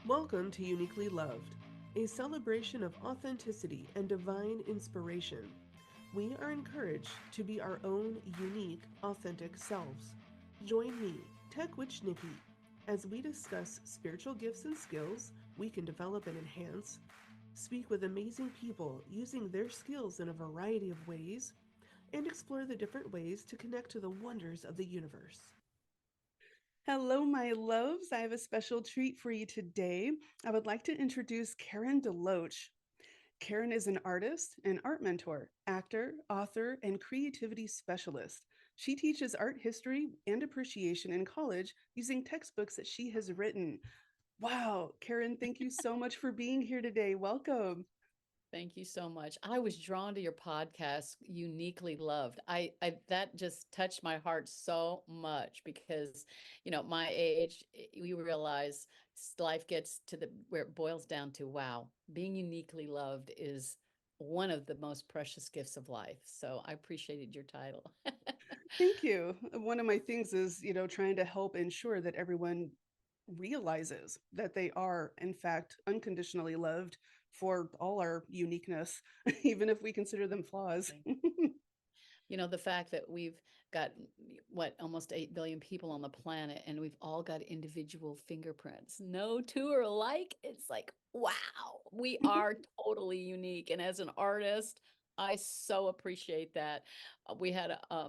Welcome to Uniquely Loved, a celebration of authenticity and divine inspiration. We are encouraged to be our own unique, authentic selves. Join me, Tech Witch Niki, as we discuss spiritual gifts and skills we can develop and enhance, speak with amazing people using their skills in a variety of ways, and explore the different ways to connect to the wonders of the universe. Hello, my loves. I have a special treat for you today. I would like to introduce Karen DeLoach. Karen is an artist, an art mentor, actor, author, and creativity specialist. She teaches art history and appreciation in college using textbooks that she has written. Wow, Karen, thank you so much for being here today. Welcome. Thank you so much. I was drawn to your podcast, Uniquely Loved. I that just touched my heart so much because, my age, we realize life gets to the where it boils down to, wow, being uniquely loved is one of the most precious gifts of life. So I appreciated your title. Thank you. One of my things is, trying to help ensure that everyone realizes that they are, in fact, unconditionally loved for all our uniqueness, even if we consider them flaws. The fact that we've got what almost 8 billion people on the planet and we've all got individual fingerprints. No two are alike. It's like, wow, we are totally unique. And as an artist, I so appreciate that. We had a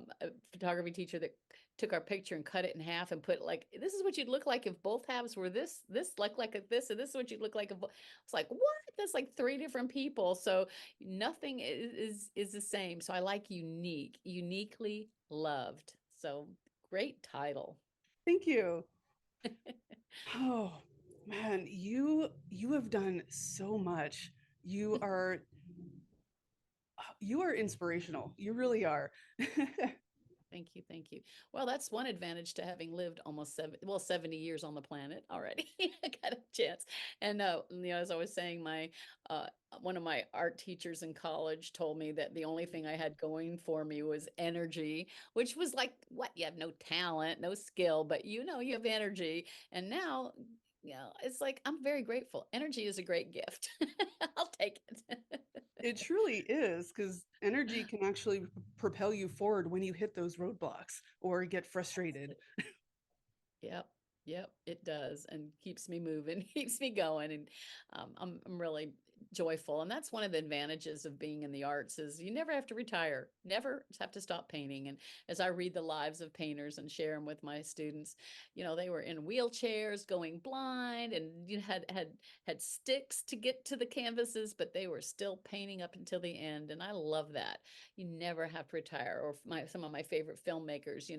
photography teacher that took our picture and cut it in half and put like, this is what you'd look like if both halves were this like this, and this is what you'd look like if it's like, what? That's like three different people. So nothing is the same. So I like unique, uniquely loved. So great title. Thank you. Oh, man, you have done so much. You are you are inspirational. You really are. Thank you. Thank you. Well, that's one advantage to having lived almost 70 years on the planet already. I got a chance. And, as I was saying, uh, one of my art teachers in college told me that the only thing I had going for me was energy, which was like, what? You have no talent, no skill, but you have energy. And now, it's like, I'm very grateful. Energy is a great gift. I'll take it. It truly is because energy can actually propel you forward when you hit those roadblocks or get frustrated. Yep. Yep, it does, and keeps me moving, keeps me going, and I'm really joyful. And that's one of the advantages of being in the arts is you never have to retire, never have to stop painting. And as I read the lives of painters and share them with my students, they were in wheelchairs, going blind, and had sticks to get to the canvases, but they were still painting up until the end. And I love that. You never have to retire. Or some of my favorite filmmakers,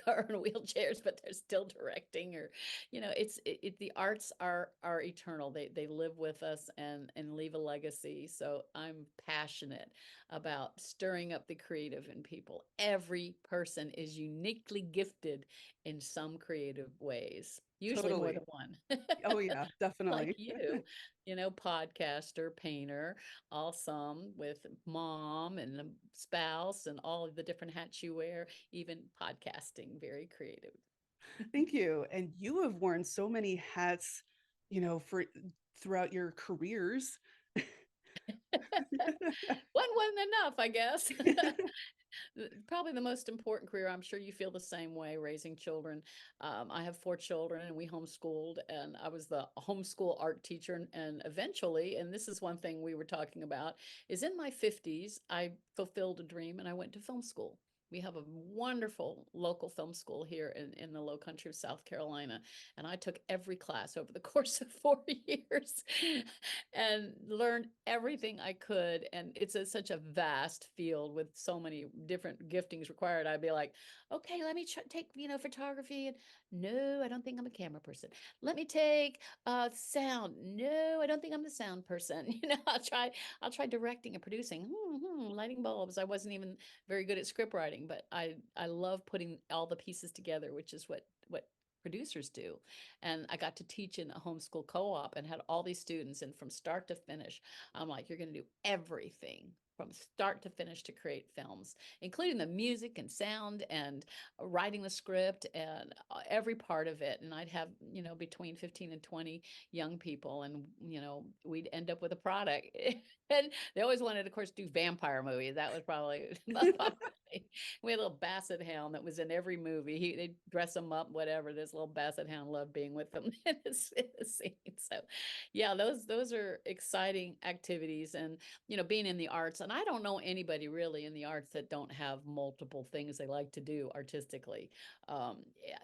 are in wheelchairs, but they're still directing. Or, the arts are eternal. They live with us and leave a legacy. So I'm passionate about stirring up the creative in people. Every person is uniquely gifted in some creative ways. Usually more than Totally. one. Oh, yeah, Like definitely. you, podcaster, painter, all some with mom and a spouse and all of the different hats you wear, even podcasting, very creative. Thank you. And you have worn so many hats, for throughout your careers. One wasn't enough, I guess. Probably the most important career. I'm sure you feel the same way raising children. I have four children and we homeschooled, and I was the homeschool art teacher. And eventually, and this is one thing we were talking about, is in my 50s, I fulfilled a dream and I went to film school. We have a wonderful local film school here in the low country of South Carolina. And I took every class over the course of 4 years and learned everything I could. And it's such a vast field with so many different giftings required. I'd be like, okay, let me take, photography. And no, I don't think I'm a camera person. Let me take sound. No, I don't think I'm the sound person. I'll try directing and producing, lighting bulbs. I wasn't even very good at script writing, but I love putting all the pieces together, which is what producers do. And I got to teach in a homeschool co-op and had all these students, and from start to finish, I'm like, you're going to do everything from start to finish to create films, including the music and sound and writing the script and every part of it. And I'd have, between 15 and 20 young people, and, we'd end up with a product. And they always wanted, of course, do vampire movies. That was probably we had a little basset hound that was in every movie. They dress him up, whatever. This little basset hound loved being with them in the scene. So, yeah, those are exciting activities, and being in the arts. And I don't know anybody really in the arts that don't have multiple things they like to do artistically.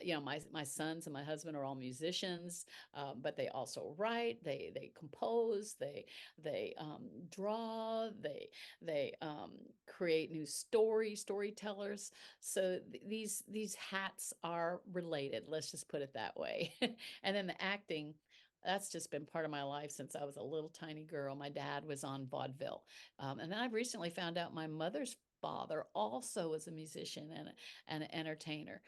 Yeah, my sons and my husband are all musicians, but they also write. They compose. They draw. They create new storytellers. So these hats are related. Let's just put it that way. And then the acting, that's just been part of my life since I was a little tiny girl. My dad was on vaudeville. And then I've recently found out my mother's father also was a musician and an entertainer.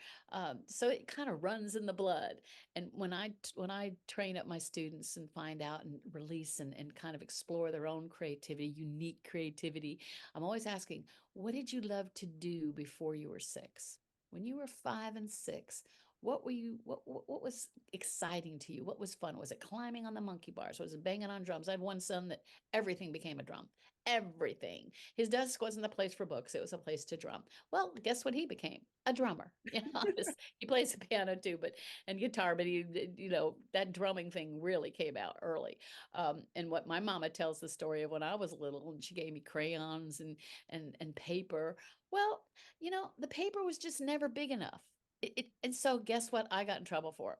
So it kind of runs in the blood. And when I train up my students and find out and release and kind of explore their own creativity, unique creativity, I'm always asking, what did you love to do before you were 6? When you were 5 and 6, what was exciting to you? What was fun? Was it climbing on the monkey bars? Was it banging on drums? I had one son that everything became a drum. Everything. His desk wasn't a place for books, it was a place to drum. Well, guess what he became? A drummer. He plays the piano too, but and guitar, but that drumming thing really came out early. And what my mama tells the story of when I was little, and she gave me crayons and paper. Well, the paper was just never big enough. And so guess what I got in trouble for?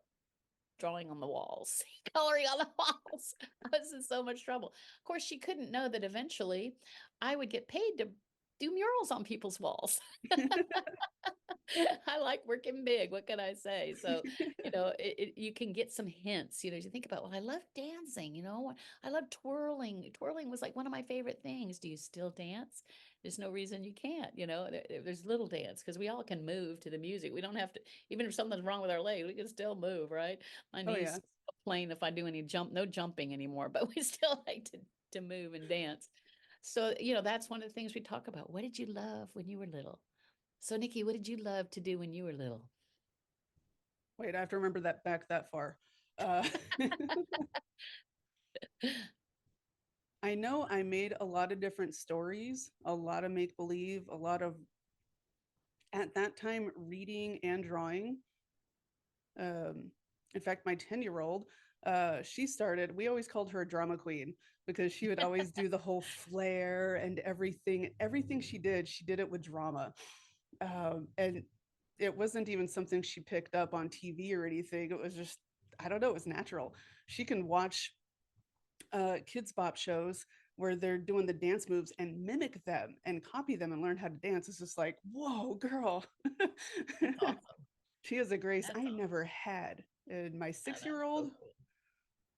Drawing on the walls, coloring on the walls. I was in so much trouble. Of course, she couldn't know that eventually I would get paid to do murals on people's walls. I like working big. What can I say? So, you can get some hints. You think about, well, I love dancing. I love twirling. Twirling was like one of my favorite things. Do you still dance? There's no reason you can't. There's little dance because we all can move to the music. We don't have to, even if something's wrong with our leg, we can still move, right? My Oh yeah. knees complain if I do any no jumping anymore, but we still like to move and dance. So, that's one of the things we talk about. What did you love when you were little? So, Nikki, what did you love to do when you were little? Wait, I have to remember that back that far. Uh, I know I made a lot of different stories, a lot of make believe, a lot of at that time reading and drawing. Um, in fact, my 10-year-old, she started, we always called her a drama queen because she would always do the whole flair and everything. Everything she did it with drama. And it wasn't even something she picked up on TV or anything. It was just, I don't know, it was natural. She can watch kids bop shows where they're doing the dance moves and mimic them and copy them and learn how to dance. It's just like, whoa, girl. That's awesome. She has a grace That's I awesome. never had. And my Oh, six that's year so old,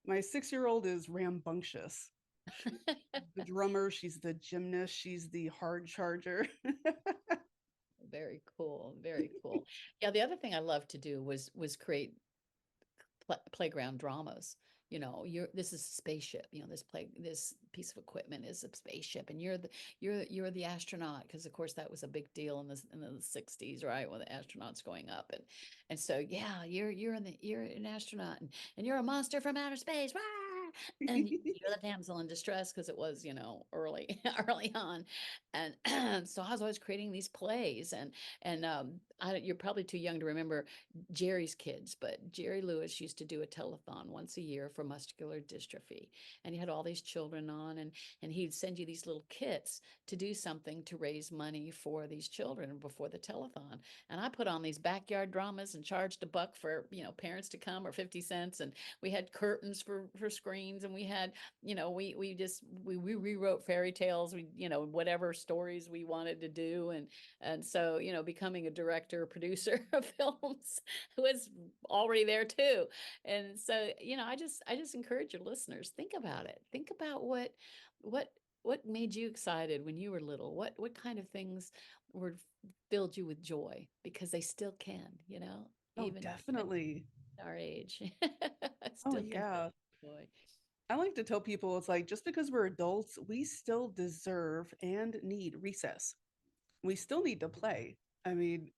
my 6-year-old is rambunctious. She's cool. the drummer, she's the gymnast, she's the hard charger. Very cool. Very cool. Yeah, the other thing I loved to do was create playground dramas. This is a spaceship. This piece of equipment is a spaceship, and you're the astronaut, because of course that was a big deal in the 60s, right? When the astronauts going up, and so yeah, you're an astronaut, and you're a monster from outer space. Rah! And you're the damsel in distress, because it was early early on. And so I was always creating these plays, and you're probably too young to remember Jerry's Kids, but Jerry Lewis used to do a telethon once a year for muscular dystrophy. And he had all these children on, and he'd send you these little kits to do something to raise money for these children before the telethon. And I put on these backyard dramas and charged $1 for, parents to come, or 50 cents. And we had curtains for screens, and we had, we rewrote fairy tales, whatever stories we wanted to do. And so, becoming a director, producer of films was already there too. And so, I just encourage your listeners, think about it. Think about what what made you excited when you were little? What kind of things were filled you with joy? Because they still can, Oh, even definitely. our age. Oh, Still can fill yeah. you with joy. I like to tell people it's like just because we're adults, we still deserve and need recess. We still need to play. I mean,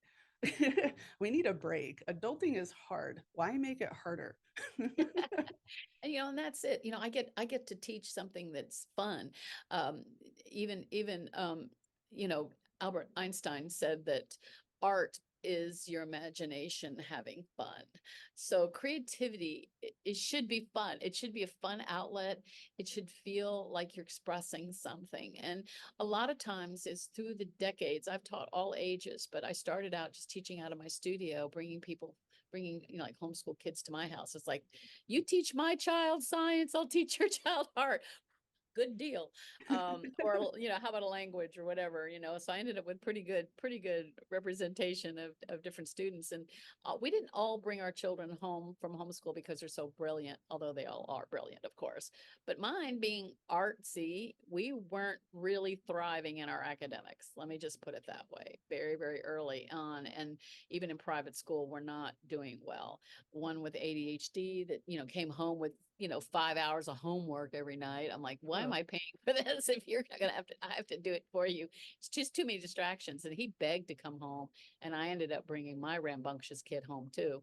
we need a break. Adulting is hard. Why make it harder? And and that's it. I get to teach something that's fun. Um, even you know, Albert Einstein said that art is your imagination having fun. So creativity, it should be fun. It should be a fun outlet. It should feel like you're expressing something. And a lot of times is through the decades. I've taught all ages, but I started out just teaching out of my studio, bringing like homeschool kids to my house. It's like, you teach my child science, I'll teach your child art. Good deal. Or how about a language or whatever, so I ended up with pretty good representation of different students. And we didn't all bring our children home from homeschool because they're so brilliant, although they all are brilliant, of course. But mine being artsy, we weren't really thriving in our academics, let me just put it that way, very very early on. And even in private school, we're not doing well. One with ADHD that came home with 5 hours of homework every night. I'm like, why am Oh, I paying for this if you're not gonna I have to do it for you? It's just too many distractions. And he begged to come home, and I ended up bringing my rambunctious kid home too,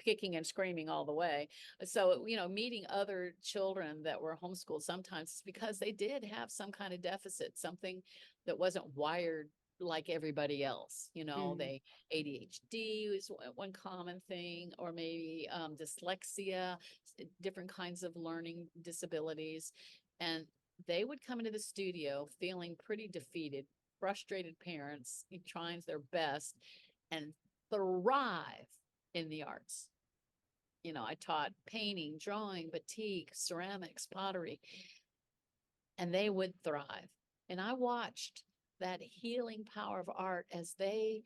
kicking and screaming all the way. So meeting other children that were homeschooled sometimes it's because they did have some kind of deficit, something that wasn't wired like everybody else. mm, They ADHD is one common thing, or maybe dyslexia, different kinds of learning disabilities. And they would come into the studio feeling pretty defeated, frustrated parents trying their best and thrive in the arts. I taught painting, drawing, batik, ceramics, pottery, and they would thrive. And I watched that healing power of art as they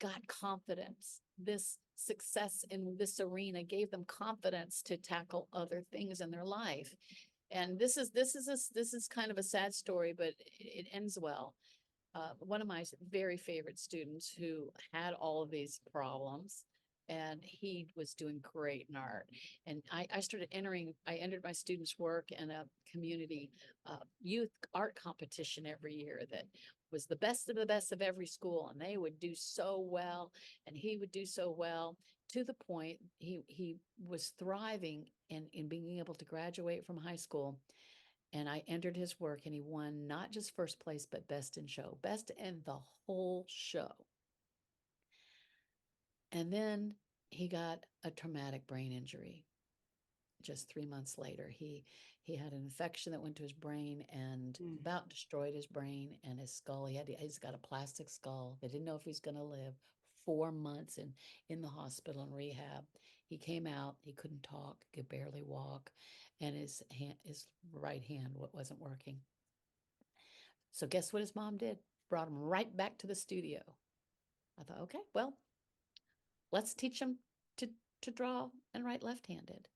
got confidence. This success in this arena gave them confidence to tackle other things in their life. And this is kind of a sad story, but it ends well. One of my very favorite students who had all of these problems, and he was doing great in art. And I entered my students' work in a community youth art competition every year that was the best of every school. And they would do so well, and he would do so well, to the point he was thriving in being able to graduate from high school. And I entered his work, and he won not just first place, but best in show, best in the whole show. And then he got a traumatic brain injury. Just 3 months later, he had an infection that went to his brain and mm. about destroyed his brain and his skull. He's got a plastic skull. They didn't know if he's going to live. 4 months in the hospital and rehab. He came out. He couldn't talk. Could barely walk, and his right hand wasn't working. So guess what his mom did? Brought him right back to the studio. I thought, okay, well, let's teach him to draw and write left-handed.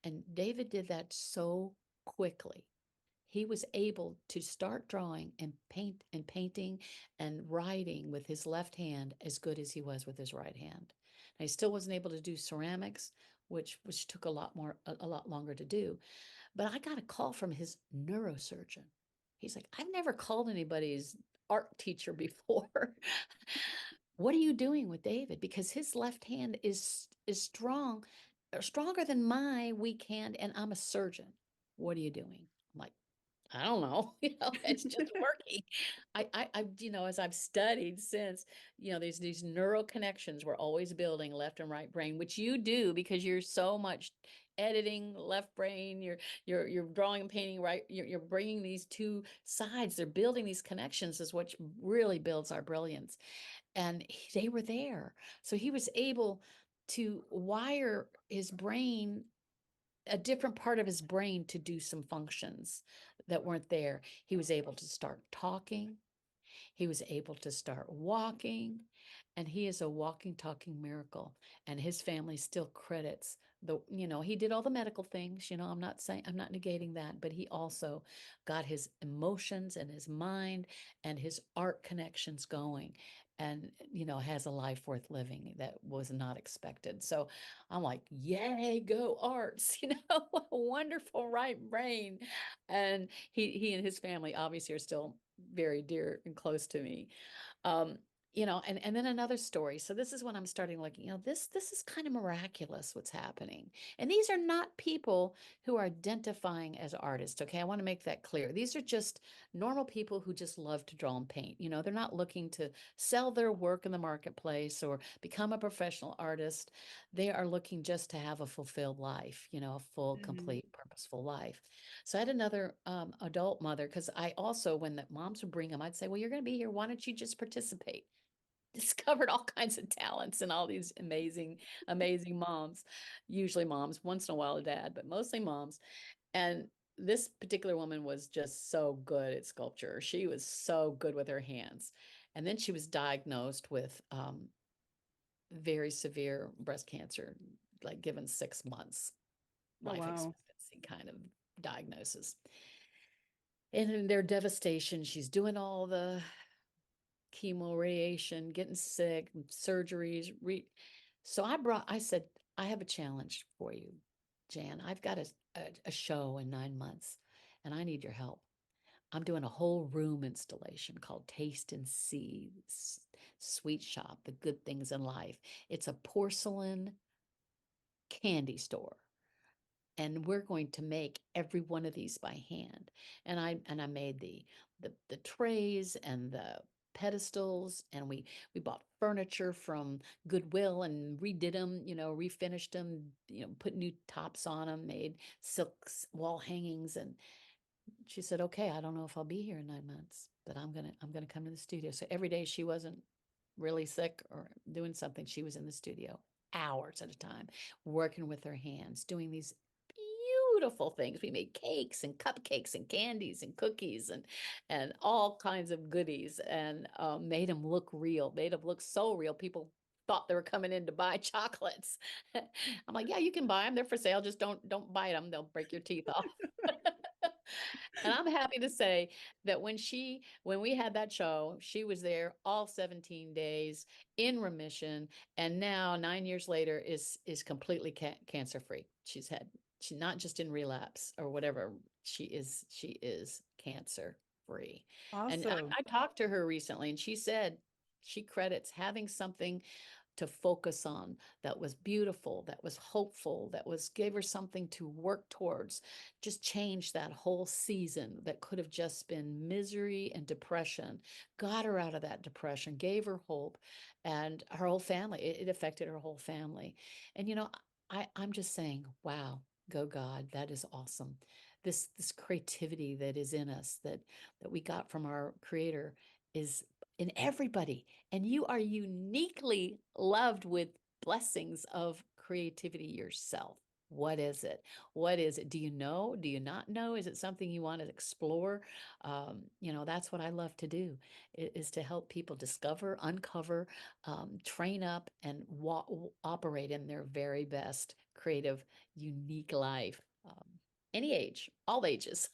And David did that so quickly. He was able to start drawing and painting and writing with his left hand as good as he was with his right hand. Now, he still wasn't able to do ceramics, which took a lot longer to do. But I got a call from his neurosurgeon. He's like, I've never called anybody's art teacher before. What are you doing with David? Because his left hand is strong, stronger than my weak hand, and I'm a surgeon. What are you doing? I'm like, I don't know. It's just working. As I've studied since, these neural connections we're always building, left and right brain, which you do because you're so much editing left brain. You're drawing and painting right. You're bringing these two sides. They're building these connections is what really builds our brilliance. And they were there, so he was able to wire his brain, a different part of his brain, to do some functions that weren't there. He was able to start talking. He was able to start walking, and he is a walking, talking miracle. And his family still credits he did all the medical things. I'm not negating that, but he also got his emotions and his mind and his art connections going. and has a life worth living that was not expected. So I'm like, yay, go arts. A wonderful right brain. And he and his family obviously are still very dear and close to me. um and then another story. So this is when I'm starting looking, this is kind of miraculous what's happening. And these are not people who are identifying as artists. Okay, I want to make that clear. These are just normal people who just love to draw and paint. They're not looking to sell their work in the marketplace or become a professional artist. They are looking just to have a fulfilled life, a full, Mhm. complete, purposeful life. So I had another adult mother, because I also, when the moms would bring them, I'd say, well, you're going to be here. Why don't you just participate? Discovered all kinds of talents and all these amazing, amazing moms, usually moms, once in a while a dad, but mostly moms. And this particular woman was just so good at sculpture. She was so good with her hands. And then she was diagnosed with very severe breast cancer, like given 6 months Oh, life wow. expectancy kind of diagnosis. And in their devastation, she's doing all the chemo, radiation, getting sick, surgeries. So I said, I have a challenge for you, Jan. I've got a show in 9 months and I need your help. I'm doing a whole room installation called Taste and See Sweet Shop, the good things in life. It's a porcelain candy store, and we're going to make every one of these by hand. And I made the trays and the pedestals, and we bought furniture from Goodwill and redid them, refinished them, put new tops on them, made silks wall hangings. And she said, okay, I don't know if I'll be here in 9 months, but I'm gonna come to the studio. So every day she wasn't really sick or doing something, she was in the studio hours at a time, working with her hands, doing these beautiful things. We made cakes and cupcakes and candies and cookies and all kinds of goodies, and made them look real, made them look so real. People thought they were coming in to buy chocolates. I'm like, yeah, you can buy them. They're for sale. Just don't bite them. They'll break your teeth off. And I'm happy to say that when we had that show, she was there all 17 days in remission, and now 9 years later is completely cancer free. She's not just in relapse or whatever. She is cancer free. And Awesome. I talked to her recently, and she said she credits having something to focus on that was beautiful, that was hopeful, that was gave her something to work towards, just changed that whole season that could have just been misery and depression, got her out of that depression, gave her hope. And her whole family, it affected her whole family. And I'm just saying, wow, go God, that is awesome. This creativity that is in us, that we got from our creator, is in everybody, and you are uniquely loved with blessings of creativity yourself. What is it? What is it? Do you know? Do you not know? Is it something you want to explore? That's what I love to do, is to help people discover, uncover, train up, and operate in their very best creative, unique life. Any age, all ages,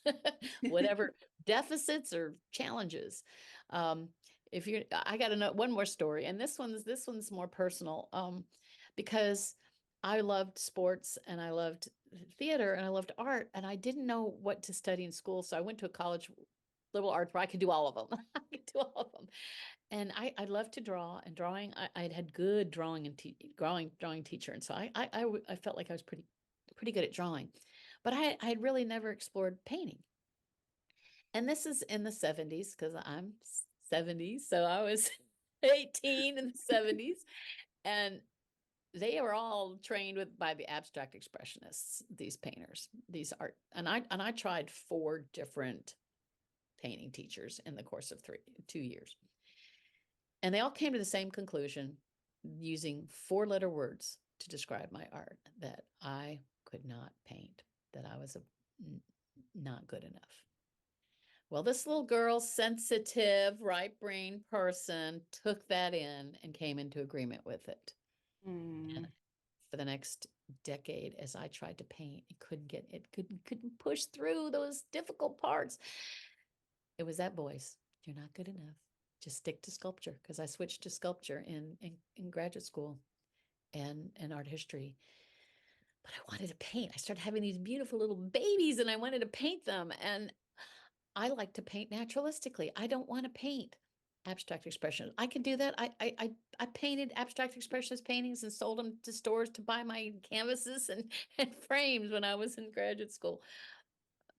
whatever deficits or challenges. Um, if you I got to know one more story, and this one's more personal, because I loved sports and I loved theater and I loved art, and I didn't know what to study in school, so I went to a college, liberal arts, where I could do all of them. I could do all of them. And I love to draw, and drawing, I'd had good drawing and drawing teacher, and so I felt like I was pretty good at drawing, but I had really never explored painting. And this is in the 70s, because I'm 70, so I was 18 in the 70s. And they were all trained by the abstract expressionists, these painters, these art. And I tried 4 different painting teachers in the course of 2 years. And they all came to the same conclusion, using 4-letter words to describe my art: that I could not paint, that I was not good enough. Well, this little girl, sensitive, right brain person, took that in and came into agreement with it. And Mm. for the next decade, as I tried to paint, it couldn't push through those difficult parts. It was that voice: you're not good enough. just stick to sculpture because I switched to sculpture in graduate school and art history. But I wanted to paint. I started having these beautiful little babies and I wanted to paint them. And I like to paint naturalistically. I don't want to paint abstract expression. I can do that. I painted abstract expressionist paintings and sold them to stores to buy my canvases and frames when I was in graduate school.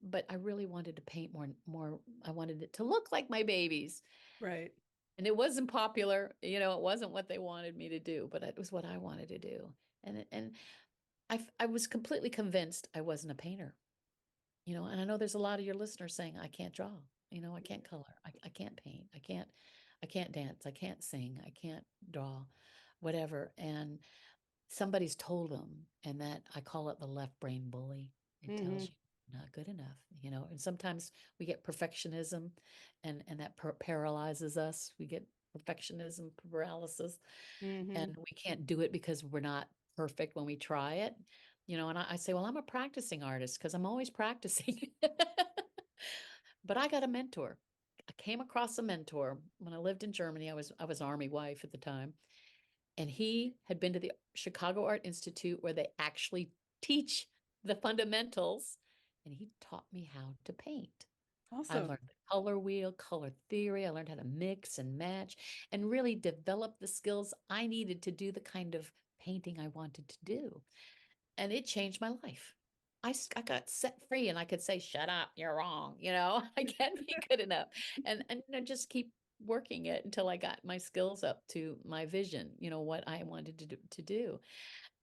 But I really wanted to paint more. I wanted it to look like my babies. Right. And it wasn't popular, it wasn't what they wanted me to do, but it was what I wanted to do. And I was completely convinced I wasn't a painter, and I know there's a lot of your listeners saying, I can't draw, I can't color, I can't paint, I can't dance, I can't sing, I can't draw, whatever. And somebody's told them, and that I call it the left brain bully. It tells Mm-hmm. you not good enough, and sometimes we get perfectionism and that paralyzes us. We get perfectionism paralysis Mm-hmm. and we can't do it because we're not perfect when we try it. And I say, well, I'm a practicing artist because I'm always practicing. But I got a mentor. I came across a mentor when I lived in Germany. I was army wife at the time, and he had been to the Chicago Art Institute where they actually teach the fundamentals, and he taught me how to paint. I Awesome. learned the color wheel, color theory. I learned how to mix and match and really develop the skills I needed to do the kind of painting I wanted to do. And it changed my life. I got set free and I could say, shut up, you're wrong. I can't be good enough. And just keep working it until I got my skills up to my vision, what I wanted to do.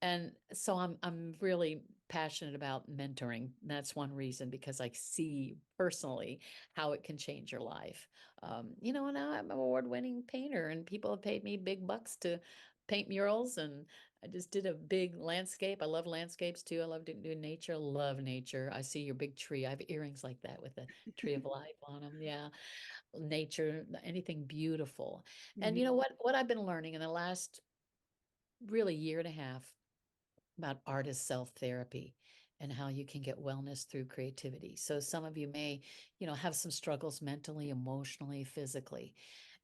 And so I'm really passionate about mentoring. That's one reason because I see personally how it can change your life. And I'm an award-winning painter, and people have paid me big bucks to paint murals. And I just did a big landscape. I love landscapes too. I love doing nature. Love nature. I see your big tree. I have earrings like that with a tree of life on them. Yeah, nature, anything beautiful. And Mm-hmm. what I've been learning in the last really year and a half about artist self therapy and how you can get wellness through creativity. So some of you may, have some struggles mentally, emotionally, physically.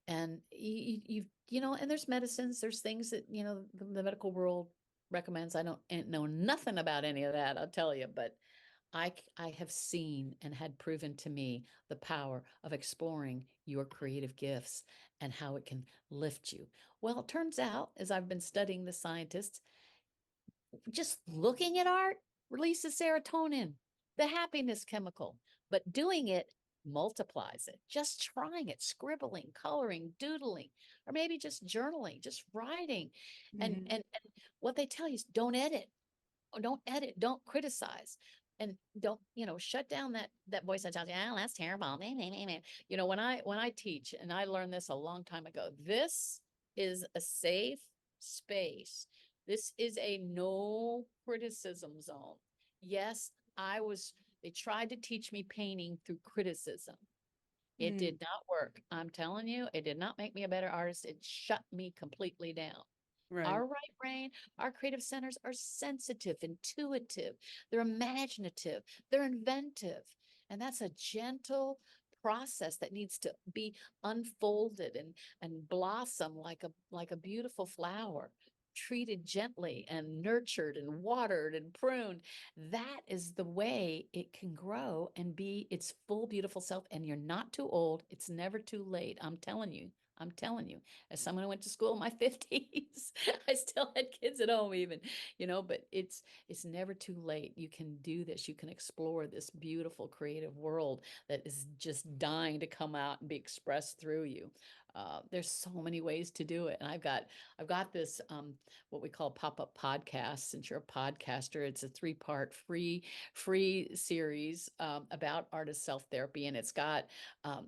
And and there's medicines, there's things that, the medical world recommends. I don't know nothing about any of that, I'll tell you, but I have seen and had proven to me the power of exploring your creative gifts and how it can lift you. Well, it turns out, as I've been studying the scientists, just looking at art releases serotonin, the happiness chemical, but doing it multiplies it. Just trying it, scribbling, coloring, doodling, or maybe just journaling, just writing. And Mm-hmm. and what they tell you is don't edit, don't criticize. And don't, shut down that voice that tells you, oh, that's terrible. When I teach, and I learned this a long time ago, this is a safe space. This is a no criticism zone. Yes, they tried to teach me painting through criticism. It Mm-hmm. did not work. I'm telling you, it did not make me a better artist. It shut me completely down. Right. Our right brain, our creative centers are sensitive, intuitive, they're imaginative, they're inventive. And that's a gentle process that needs to be unfolded and blossom like a beautiful flower, treated gently and nurtured and watered and pruned. That is the way it can grow and be its full beautiful self. And you're not too old, it's never too late. I'm telling you, as someone who went to school in my 50s, I still had kids at home even, but it's never too late. You can do this. You can explore this beautiful creative world that is just dying to come out and be expressed through you. There's so many ways to do it. And I've got this what we call pop-up podcast. Since you're a podcaster, it's a three-part free series about artist self-therapy, and it's got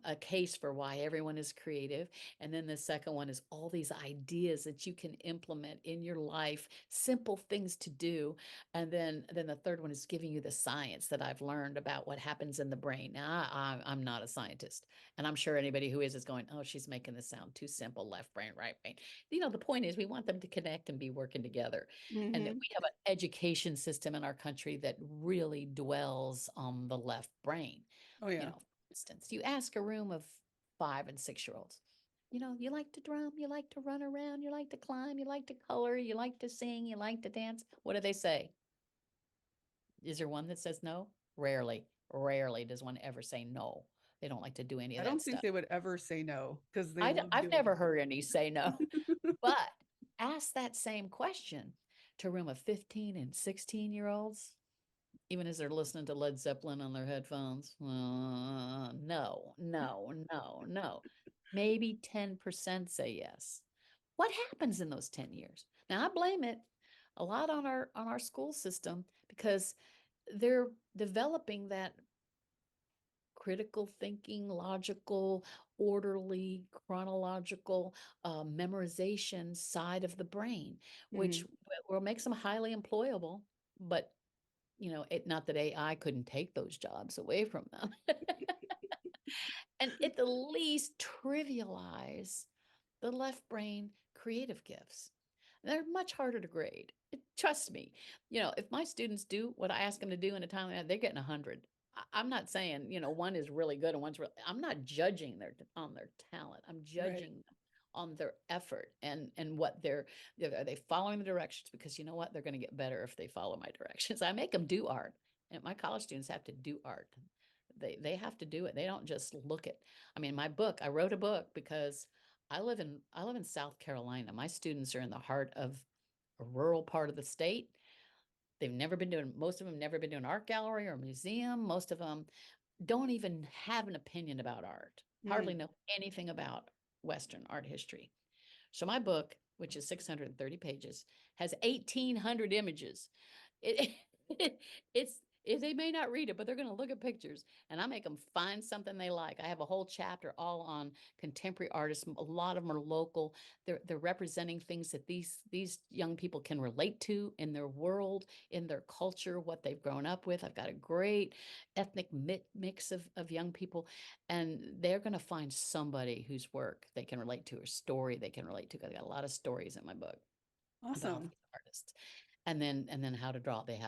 a case for why everyone is creative. And then the second one is all these ideas that you can implement in your life, simple things to do. And then the third one is giving you the science that I've learned about what happens in the brain. Now, I'm not a scientist, and I'm sure anybody who is going, oh, she's making this sound too simple, left brain, right brain. The point is we want them to connect and be working together. And Mm-hmm. we have an education system in our country that really dwells on the left brain. Oh yeah. For instance, you ask a room of 5 and 6 year olds, You like to drum, you like to run around, you like to climb, you like to color, you like to sing, you like to dance. What do they say? Is there one that says no? Rarely, rarely does one ever say no. They don't like to do any I of that don't think stuff. they would ever say no because they love I've doing never heard any say no, it. but ask that same question to a room of 15 and 16-year-olds, even as they're listening to Led Zeppelin on their headphones. No, no, no, no. Maybe 10% say yes. What happens in those 10 years? Now I blame it a lot on our school system because they're developing that critical thinking, logical, orderly, chronological memorization side of the brain, which Mhm. will makes them highly employable. But it not that AI couldn't take those jobs away from them, and at the least trivialize the left brain creative gifts. They're much harder to grade. Trust me. If my students do what I ask them to do in a timely manner, they're getting 100. I'm not saying, one is really good and one's really, I'm not judging on their talent. I'm Right. judging them on their effort and what are they following the directions? Because you know what? They're going to get better if they follow my directions. I make them do art, and my college students have to do art. They have to do it. They don't just look at. I mean, my book. I wrote a book because I live in South Carolina. My students are in the heart of a rural part of the state. Most of them never been to an art gallery or museum. Most of them don't even have an opinion about art, hardly Mhm. know anything about Western art history. So my book, which is 630 pages, has 1,800 images. It, it's they may not read it, but they're going to look at pictures, and I make them find something they like. I have a whole chapter all on contemporary artists. A lot of them are local. They're representing things that these young people can relate to in their world, in their culture, what they've grown up with. I've got a great ethnic mix of young people, and they're going to find somebody whose work they can relate to, or story they can relate to. I got a lot of stories in my book about Awesome. these artists, and then how to draw. They're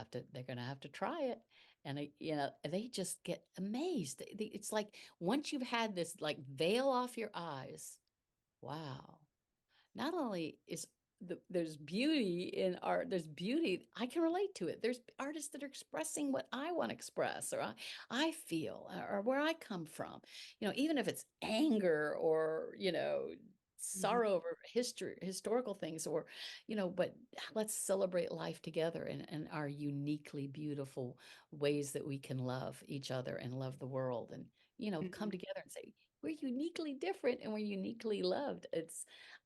going to have to try it, and they just get amazed. It's like once you've had this like veil off your eyes, wow, not only is there's beauty in art, there's beauty I can relate to it. There's artists that are expressing what I want to express, or I feel, or where I come from. Even if it's anger, or Mhm. sorrow over historical things, or but let's celebrate life together, and our uniquely beautiful ways that we can love each other and love the world, and come Mhm. together and say we're uniquely different and we're uniquely loved.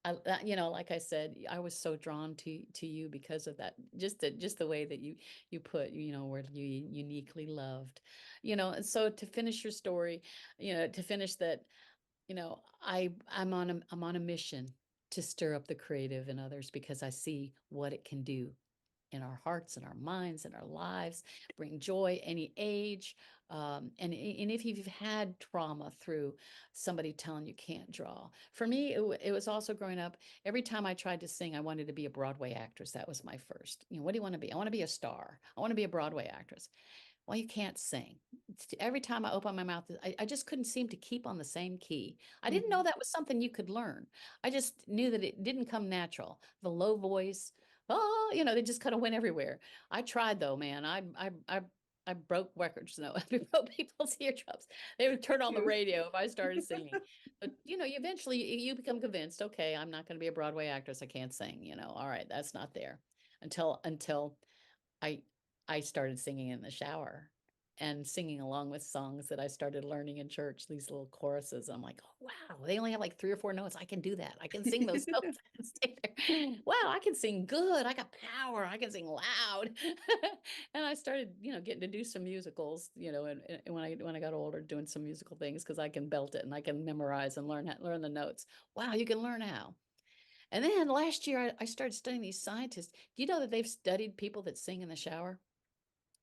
Like I said, I was so drawn to you because of that. Just the way that you put, where you uniquely loved, And so to finish your story, to finish that, I'm on a mission to stir up the creative in others because I see what it can do in our hearts and our minds and our lives, bring joy any age. And if you've had trauma through somebody telling you can't draw, for me, it was also growing up. Every time I tried to sing, I wanted to be a Broadway actress. That was my first. What do you want to be? I want to be a star. I want to be a Broadway actress. Well, you can't sing. Every time I open my mouth, I just couldn't seem to keep on the same key. I didn't know Mhm. that was something you could learn. I just knew that it didn't come natural. The low voice, oh, they just kind of went everywhere. I tried though, man. I broke records. No, I broke people's eardrums. They would turn on the Cute. radio if I started singing. But eventually you become convinced. Okay, I'm not going to be a Broadway actress. I can't sing. All right, that's not there until I I started singing in the shower and singing along with songs that I started learning in church, these little choruses. I'm like, oh, wow, they only have like 3 or 4 notes. I can do that. I can sing those notes. I can stay there. Wow, I can sing good. I got power. I can sing loud. And I started, getting to do some musicals, and when I got older, doing some musical things because I can belt it and I can memorize and learn the notes. Wow, you can learn how. And then last year, I started studying these scientists. Do you know that they've studied people that sing in the shower?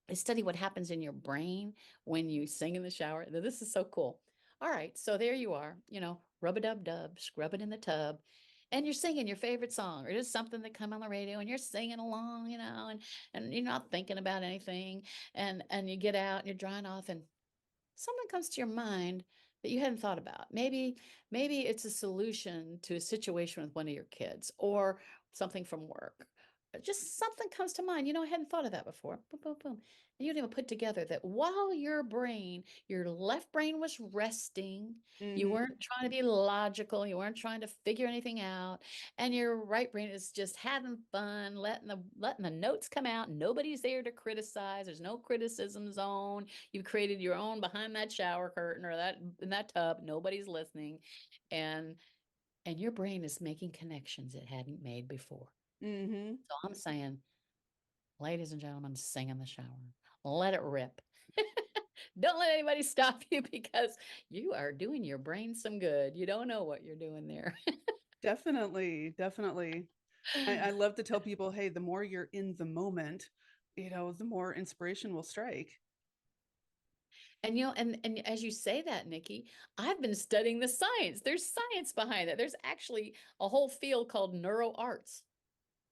They study what happens in your brain when you sing in the shower. Now, this is so cool. All right, so there you are, rub a dub dub, scrub it in the tub, and you're singing your favorite song, or just something that come on the radio, and you're singing along, and you're not thinking about anything, and you get out and you're drying off, and something comes to your mind that you hadn't thought about. Maybe it's a solution to a situation with one of your kids or something from work. Just something comes to mind. I hadn't thought of that before. Boom, boom, boom. And you didn't even put together that while your left brain was resting, you Mm-hmm. weren't trying to be logical, you weren't trying to figure anything out, and your right brain is just having fun, letting the notes come out. Nobody's there to criticize. There's no criticism zone. You've created your own behind that shower curtain or that in that tub. Nobody's listening, and your brain is making connections it hadn't made before. Mm-hmm. So I'm saying, ladies and gentlemen, sing in the shower. Let it rip. Don't let anybody stop you because you are doing your brain some good. You don't know what you're doing there. Definitely, definitely. I love to tell people, hey, the more you're in the moment, the more inspiration will strike. And and as you say that, Nikki, I've been studying the science. There's science behind it. There's actually a whole field called neuro arts.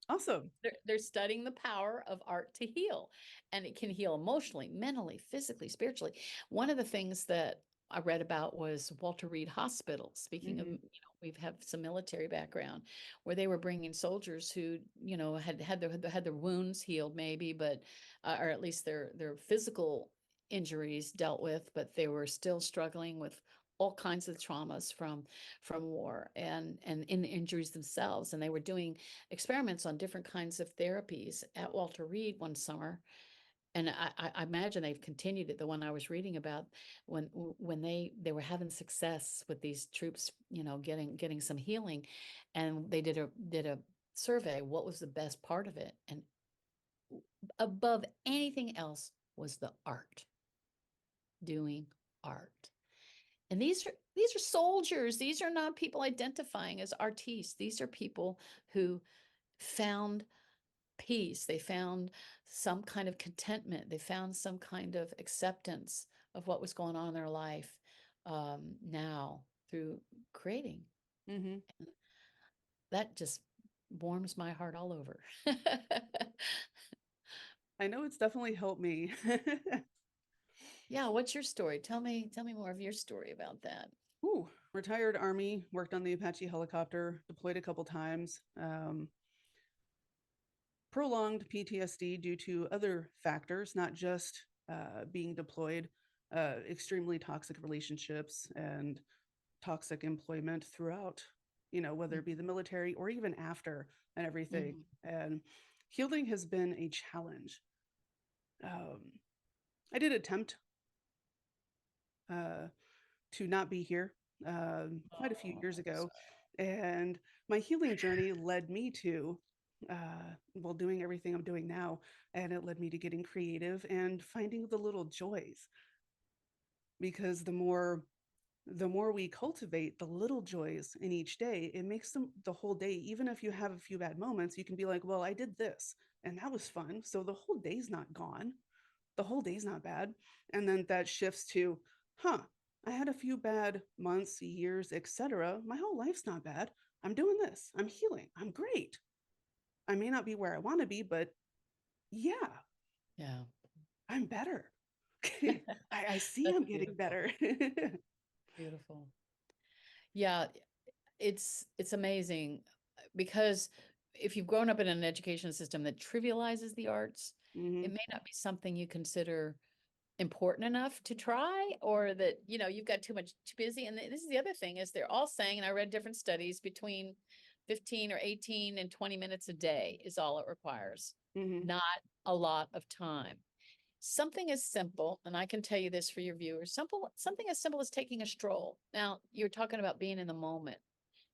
Awesome. They're studying the power of art to heal, and it can heal emotionally, mentally, physically, spiritually. One of the things that I read about was Walter Reed Hospital. Speaking of, Mm-hmm. we've have some military background where they were bringing soldiers who, had their wounds healed, maybe, but or at least their physical injuries dealt with, but they were still struggling with all kinds of traumas from war and in the injuries themselves, and they were doing experiments on different kinds of therapies at Walter Reed one summer. And I imagine they've continued it. The one I was reading about, when they were having success with these troops, getting some healing, and they did a survey. What was the best part of it? And above anything else was the art, doing art. And these are soldiers. These are not people identifying as artistes. These are people who found peace. They found some kind of contentment. They found some kind of acceptance of what was going on in their life, now through creating. Mm-hmm. And that just warms my heart all over. I know it's definitely helped me. Yeah, what's your story? Tell me more of your story about that. Ooh, retired Army, worked on the Apache helicopter, deployed a couple times. Prolonged PTSD due to other factors, not just being deployed, extremely toxic relationships and toxic employment throughout, whether it be the military or even after and everything. Mm-hmm. And healing has been a challenge. I did attempt uh, to not be here quite a few Oh, years I'm ago. sorry. And my healing journey led me to, doing everything I'm doing now. And it led me to getting creative and finding the little joys. Because the more we cultivate the little joys in each day, it makes them the whole day. Even if you have a few bad moments, you can be like, well, I did this and that was fun. So the whole day's not gone. The whole day's not bad. And then that shifts to, huh, I had a few bad months, years, etc. My whole life's not bad. I'm doing this. I'm healing. I'm great. I may not be where I want to be, but yeah, Yeah. I'm better. I see That's I'm getting beautiful. better. Beautiful. Yeah, it's amazing because if you've grown up in an education system that trivializes the arts, Hmm. it may not be something you consider important enough to try, or that you've got too busy. And this is the other thing, is they're all saying, and I read different studies, between 15 or 18 and 20 minutes a day is all it requires, Hmm. not a lot of time. Something as simple, and I can tell you this for your viewers, something as simple as taking a stroll. Now, you're talking about being in the moment.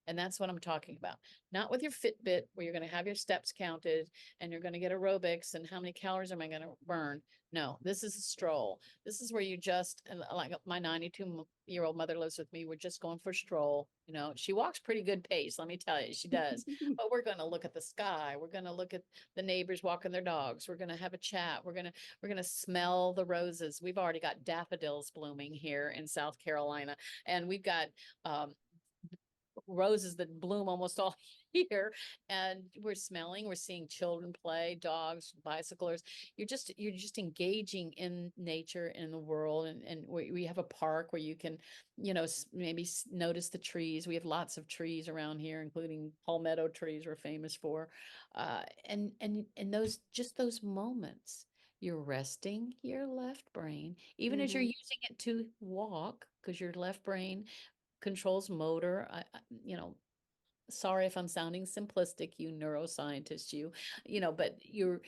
And that's what I'm talking about. Not with your Fitbit, where you're going to have your steps counted and you're going to get aerobics and how many calories am I going to burn. No, this is a stroll. This is where you just, like my 92-year-old mother lives with me. We're just going for a stroll. She walks pretty good pace, let me tell you, she does. But we're going to look at the sky. We're going to look at the neighbors walking their dogs. We're going to have a chat. We're going to smell the roses. We've already got daffodils blooming here in South Carolina, and we've got roses that bloom almost all year. And we're smelling, we're seeing children play, dogs, bicyclers. You're just engaging in nature, in the world. And we have a park where you can, maybe notice the trees. We have lots of trees around here, including palmetto trees we're famous for. And those moments, you're resting your left brain, even as you're Mm-hmm. using it to walk, because your left brain controls motor. Sorry if I'm sounding simplistic, you neuroscientists, but you're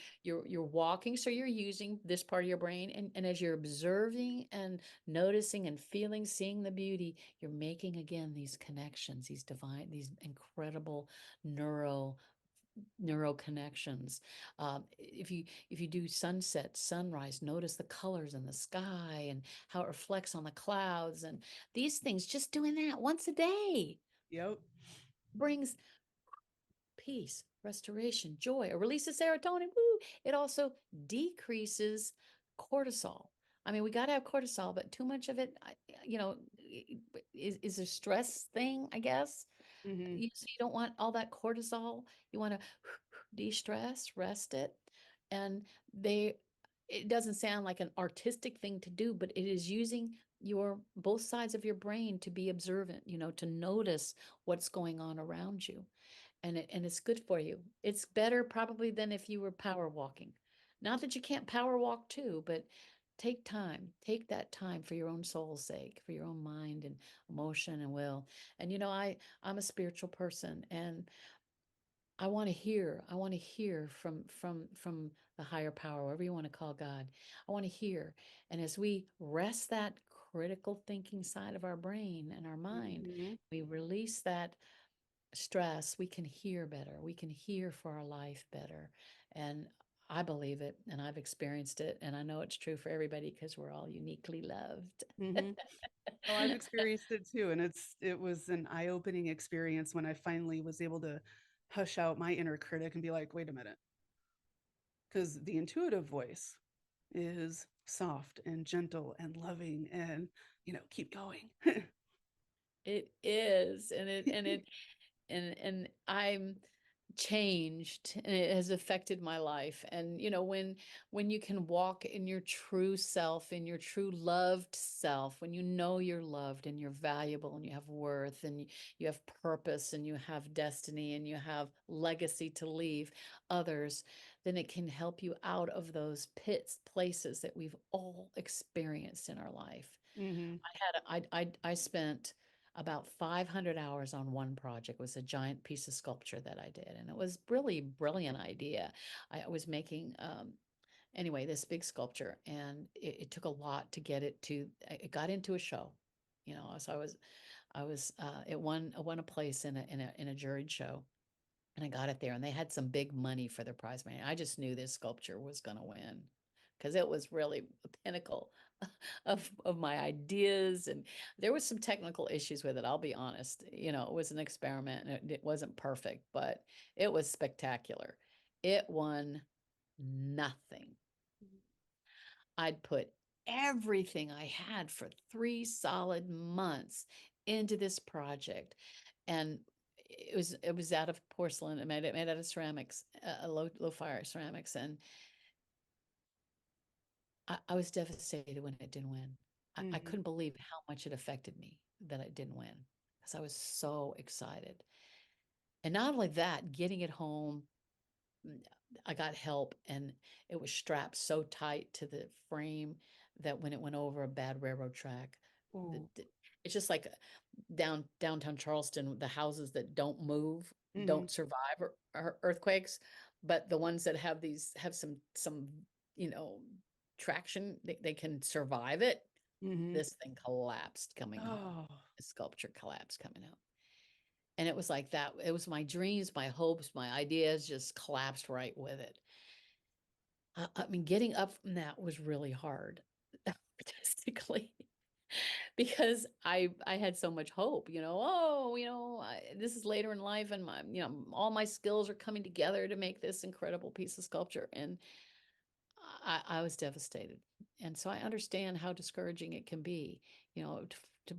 walking, so you're using this part of your brain, and as you're observing and noticing and feeling, seeing the beauty, you're making again these connections, these incredible neuro neural connections. If you do sunset, sunrise, notice the colors in the sky and how it reflects on the clouds, and these things. Just doing that once a day Yep. brings peace, restoration, joy, a release of serotonin. Woo! It also decreases cortisol. I mean, we got to have cortisol, but too much of it, is a stress thing, I guess. Mm-hmm. So you don't want all that cortisol. You want to de-stress, rest it. And they, it doesn't sound like an artistic thing to do, but it is using your both sides of your brain to be observant, to notice what's going on around you. And it's good for you. It's better probably than if you were power walking. Not that you can't power walk too, but take that time for your own soul's sake, for your own mind and emotion and will. And I'm a spiritual person, and I want to hear from the higher power, whatever you want to call God. I want to hear. And as we rest that critical thinking side of our brain and our mind, Mm-hmm. we release that stress, we can hear better. We can hear for our life better. And I believe it, and I've experienced it, and I know it's true for everybody because we're all uniquely loved. Mm-hmm. Oh, I've experienced it too, and it was an eye-opening experience when I finally was able to hush out my inner critic and be like, wait a minute, because the intuitive voice is soft and gentle and loving and keep going. It is, and I'm changed, and it has affected my life. And when you can walk in your true self, in your true loved self, when you're loved and you're valuable and you have worth and you have purpose and you have destiny and you have legacy to leave others, then it can help you out of those pits, places that we've all experienced in our life. Mm-hmm. I spent about 500 hours on one project. It was a giant piece of sculpture that I did, and it was really brilliant idea. I was making anyway this big sculpture, and it took a lot to get it to. It got into a show, So it won a place in a juried show, and I got it there, and they had some big money for their prize money. I just knew this sculpture was going to win because it was really the pinnacle of my ideas. And there was some technical issues with it, I'll be honest. It was an experiment, and it wasn't perfect, but it was spectacular. It won nothing. I'd put everything I had for 3 solid months into this project, and it was out of porcelain. It made out of ceramics, low fire ceramics, and I was devastated when it didn't win. I Mm-hmm. couldn't believe how much it affected me that it didn't win, because I was so excited. And not only that, getting it home, mm, I got help, and it was strapped so tight to the frame that when it went over a bad railroad track, Ooh. it's just like downtown Charleston, the houses that don't move Mm-hmm. don't survive earthquakes, but the ones that have some you know traction, they can survive it. Mm-hmm. This thing collapsed coming home. Oh. The sculpture collapsed coming home. And it was like that. It was my dreams, my hopes, my ideas just collapsed right with it. I mean, getting up from that was really hard, artistically, because I had so much hope. This is later in life, and all my skills are coming together to make this incredible piece of sculpture, and I was devastated. And so I understand how discouraging it can be, to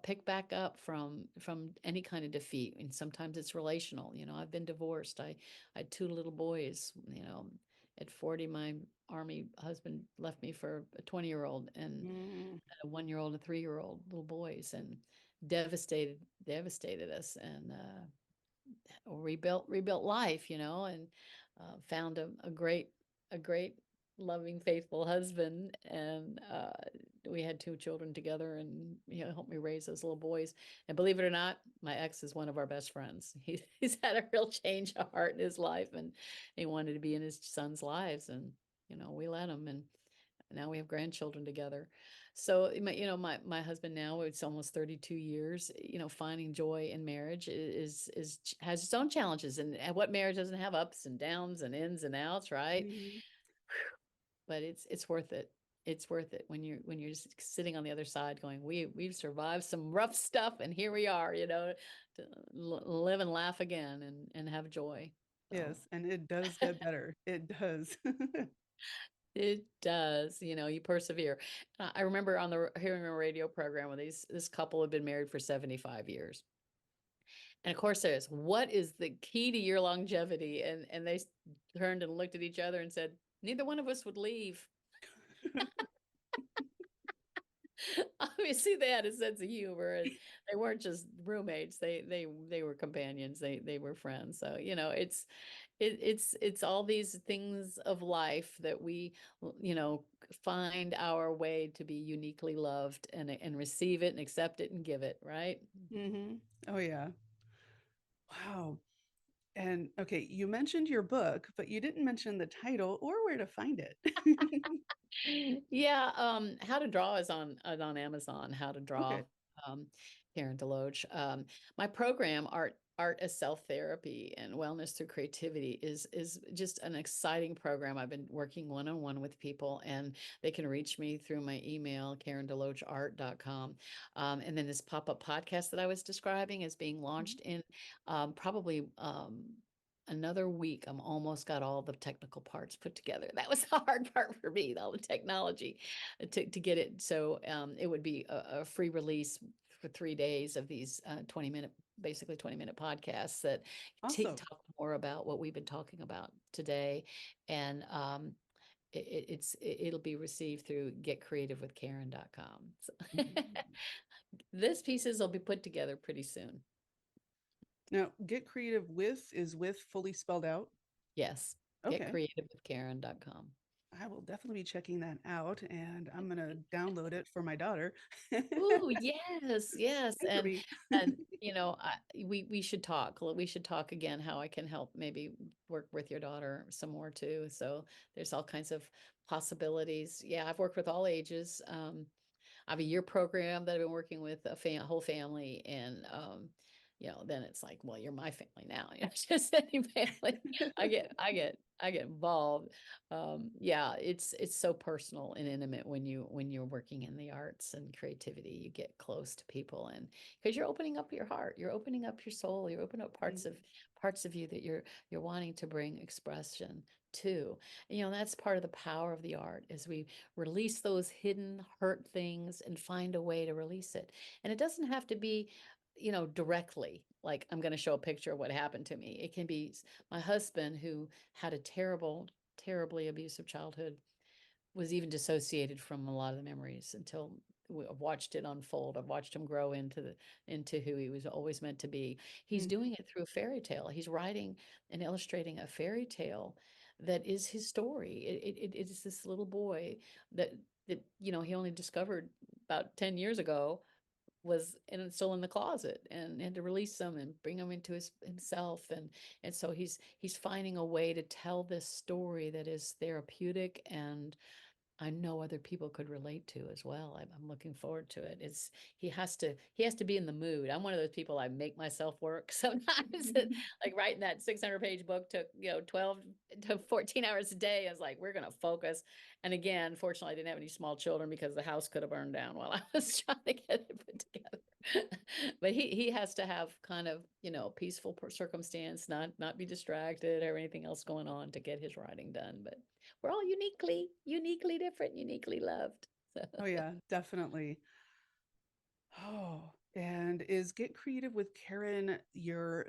pick back up from any kind of defeat. And sometimes it's relational. I've been divorced. I had two little boys. At 40, my army husband left me for a 20-year-old and Mm, a 1-year-old and a 3-year-old little boys, and devastated us, and rebuilt life, and found a great loving, faithful husband, and we had two children together, and helped me raise those little boys. And believe it or not, my ex is one of our best friends. He's had a real change of heart in his life, and he wanted to be in his son's lives, and we let him, and now we have grandchildren together. So my husband now, it's almost 32 years, finding joy in marriage has its own challenges, and what marriage doesn't have ups and downs and ins and outs, right? mhm. But it's worth it. It's worth it when you're just sitting on the other side going, we've survived some rough stuff, and here we are, to live and laugh again, and have joy. So Yes, and it does get better. It does. it does, you persevere. I remember hearing a radio program where this couple had been married for 75 years. And of course there's, what is the key to your longevity? And they turned and looked at each other and said, neither one of us would leave. Obviously they had a sense of humor, and they weren't just roommates. They were companions. They were friends. So, it's all these things of life that we, find our way to be uniquely loved, and receive it and accept it and give it, right? Hmm. Oh, yeah. Wow. And okay, you mentioned your book, but you didn't mention the title or where to find it. Yeah, How to Draw is on Amazon. How to Draw, Okay. um, Karen DeLoach. My program, Art as Self-Therapy and Wellness Through Creativity, is just an exciting program. I've been working one-on-one with people, and they can reach me through my email, KarenDeLoachArt.com. And then this pop-up podcast that I was describing is being launched in probably another week. I'm almost got all the technical parts put together. That was the hard part for me, all the technology to get it. So it would be a free release for 3 days of these basically 20-minute podcasts that Awesome. talk more about what we've been talking about today. And it'll be received through getcreativewithkaren.com. So Mhm. this pieces will be put together pretty soon. Now, Get Creative With is with fully spelled out. Yes, Okay. getcreativewithkaren.com. I will definitely be checking that out, and I'm gonna download it for my daughter. Ooh, yes, yes. And for me. And we should talk. We should talk again how I can help, maybe work with your daughter some more too. So there's all kinds of possibilities. Yeah, I've worked with all ages. I have a year program that I've been working with a whole family, and then it's like, well, you're my family now. Just any family. I get involved. Yeah, it's so personal and intimate when you're working in the arts and creativity. You get close to people, and because you're opening up your heart, you're opening up your soul, you're opening up Mhm. parts of you that you're wanting to bring expression to. That's part of the power of the art, is we release those hidden hurt things and find a way to release it. And it doesn't have to be, directly, like I'm going to show a picture of what happened to me. It can be my husband, who had a terribly abusive childhood, was even dissociated from a lot of the memories until I've watched it unfold. I've watched him grow into who he was always meant to be. He's Mhm. doing it through a fairy tale. He's writing and illustrating a fairy tale that is his story. It is this little boy that he only discovered about 10 years ago, was still in the closet, and had to release them and bring them into himself, and so he's finding a way to tell this story that is therapeutic, and I know other people could relate to as well. I'm looking forward to it. He has to be in the mood. I'm one of those people, I make myself work sometimes. Like writing that 600-page book took 12 to 14 hours a day. I was like, we're gonna focus. And again, fortunately, I didn't have any small children, because the house could have burned down while I was trying to get it put together. But he has to have kind of peaceful circumstance, not be distracted or anything else going on, to get his writing done. But we're all uniquely different, uniquely loved. So Oh yeah, definitely. Oh, and is Get Creative with Karen your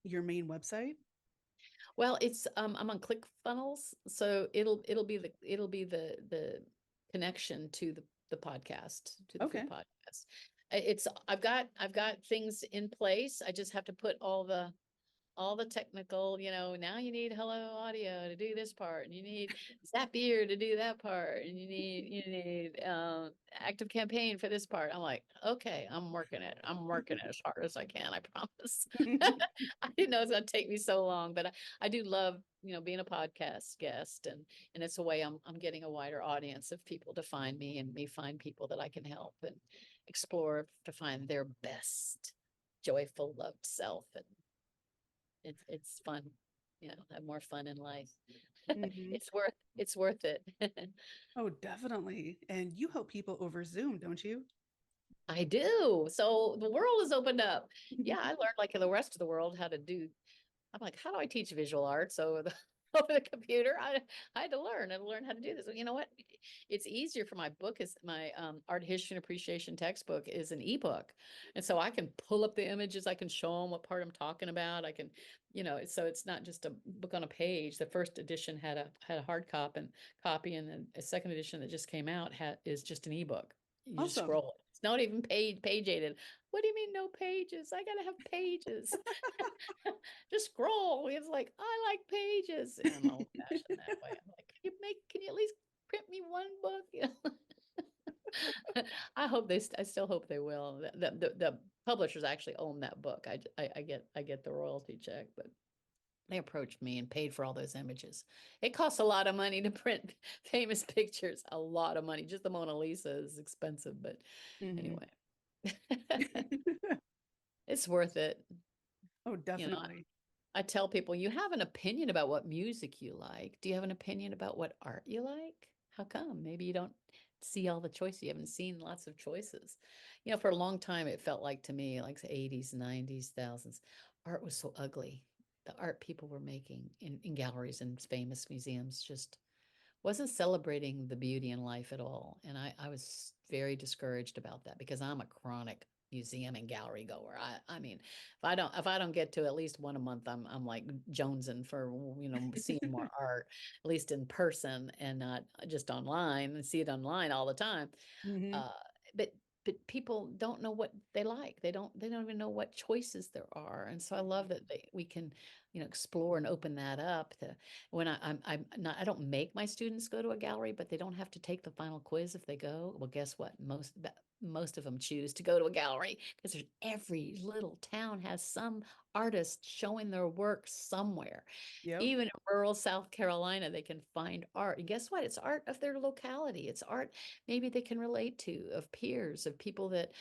main website? Well, it's I'm on ClickFunnels, so it'll be the connection to the podcast, to the free Okay. podcast. It's I've got things in place. I just have to put all the technical, now you need hello audio to do this part, and you need Zapier to do that part, and you need active campaign for this part. I'm like, okay, I'm working it. I'm working it as hard as I can, I promise. I didn't know it was gonna take me so long, but I do love, being a podcast guest, and it's a way I'm getting a wider audience of people to find me, and me find people that I can help and explore to find their best joyful loved self. And it's fun, have more fun in life. Mhm. It's worth it. Oh, definitely. And you help people over Zoom, don't you? I do. So the world has opened up. Yeah, I learned like the rest of the world how to do. I'm like, how do I teach visual arts over the over the computer? I had to learn and learn how to do this. Well, you know what? It's easier for my book is my art history and appreciation textbook is an ebook. And so I can pull up the images, I can show them what part I'm talking about. I can, so it's not just a book on a page. The first edition had a hard copy, and then a second edition that just came out is just an ebook. You just Awesome. scroll. It's not even page aided. What do you mean no pages? I gotta have pages. Just scroll. It's like, I like pages. And I'm old fashioned that way. I'm like, can you at least print me one book? I still hope they will. The publishers actually own that book. I get the royalty check, but they approached me and paid for all those images. It costs a lot of money to print famous pictures, a lot of money. Just the Mona Lisa is expensive, but Mhm. anyway, it's worth it. Oh, You know, definitely. I tell people, you have an opinion about what music you like. Do you have an opinion about what art you like? How come? Maybe you don't see all the choices. You haven't seen lots of choices. For a long time, it felt like to me, like the 80s, 90s, thousands, art was so ugly. The art people were making in galleries and famous museums just wasn't celebrating the beauty in life at all. And I was very discouraged about that because I'm a chronic museum and gallery goer. I mean, if I don't get to at least one a month, I'm like jonesing for, seeing more art, at least in person and not just online and see it online all the time. Mhm. Uh, but people don't know what they like. They don't even know what choices there are. And so I love that we can, explore and open that up to when I'm not, I don't make my students go to a gallery, but they don't have to take the final quiz if they go. Well, guess what? Most of them choose to go to a gallery because there's every little town has some artist showing their work somewhere. Yep. Even in rural South Carolina, they can find art. And guess what? It's art of their locality. It's art maybe they can relate to, of peers, of people that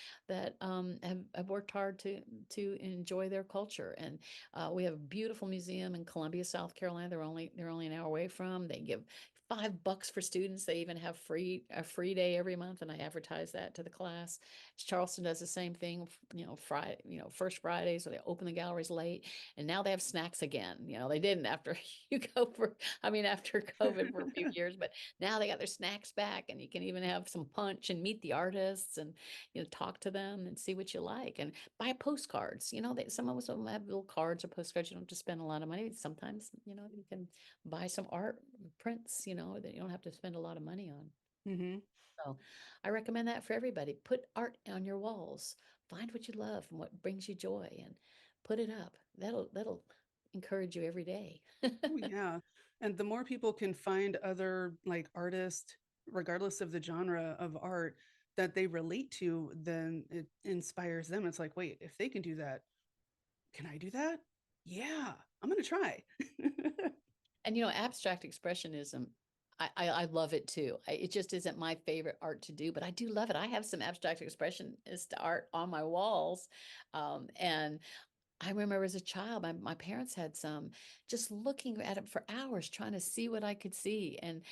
have worked hard to enjoy their culture. And we have a beautiful museum in Columbia, South Carolina. They're only an hour away from. They give $5 for students. They even have a free day every month, and I advertise that to the class. Charleston does the same thing. Friday, first Fridays, so they open the galleries late, and now they have snacks again. They didn't after after COVID for a few years, but now they got their snacks back, and you can even have some punch and meet the artists and talk to them and see what you like and buy postcards. Some of them have little cards or postcards. You don't have to spend a lot of money. Sometimes you can buy some art prints. That you don't have to spend a lot of money on. Mhm. So I recommend that for everybody. Put art on your walls. Find what you love and what brings you joy, and put it up. That'll encourage you every day. Oh, yeah. And the more people can find other like artists, regardless of the genre of art that they relate to, then it inspires them. It's like, wait, if they can do that, can I do that? Yeah, I'm gonna try. And abstract expressionism, I love it too. It just isn't my favorite art to do, but I do love it. I have some abstract expressionist art on my walls, and I remember as a child, my parents had some, just looking at it for hours, trying to see what I could see and